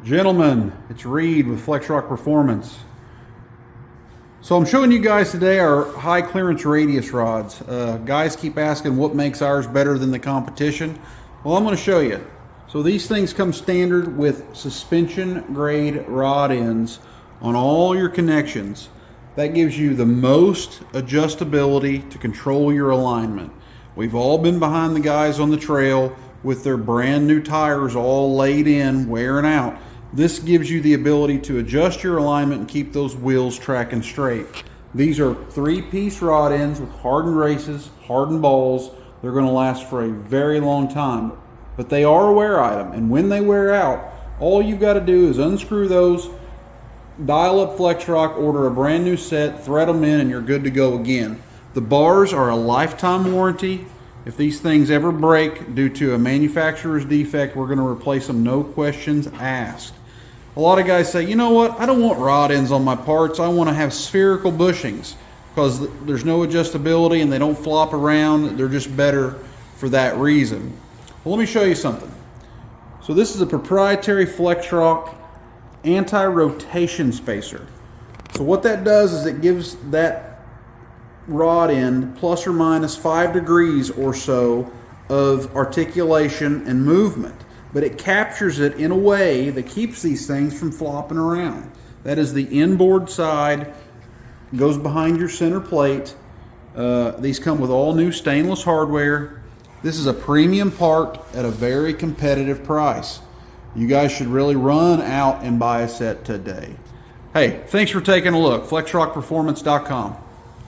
Gentlemen, it's Reed with FlexRock Performance. So I'm showing you guys today our high clearance radius rods. Guys keep asking what makes ours better than the competition. Well, I'm going to show you. So these things come standard with suspension grade rod ends on all your connections. That gives you the most adjustability to control your alignment. We've all been behind the guys on the trail with their brand new tires all laid in, wearing out. This gives you the ability to adjust your alignment and keep those wheels tracking straight. These are 3-piece rod ends with hardened races, hardened balls. They're going to last for a very long time, but they are a wear item, and when they wear out, all you've got to do is unscrew those, dial up FlexRock, order a brand new set, thread them in, and you're good to go again. The bars are a lifetime warranty. If these things ever break due to a manufacturer's defect, we're going to replace them, no questions asked. A lot of guys say, you know what, I don't want rod ends on my parts. I want to have spherical bushings because there's no adjustability and they don't flop around. They're just better for that reason. Well, let me show you something. So this is a proprietary FlexRock anti-rotation spacer. So what that does is it gives that rod end plus or minus 5 degrees or so of articulation and movement, but it captures it in a way that keeps these things from flopping around. That is the inboard side, goes behind your center plate. These come with all new stainless hardware. This is a premium part at a very competitive price. You guys should really run out and buy a set today. Hey, thanks for taking a look. FlexRockPerformance.com.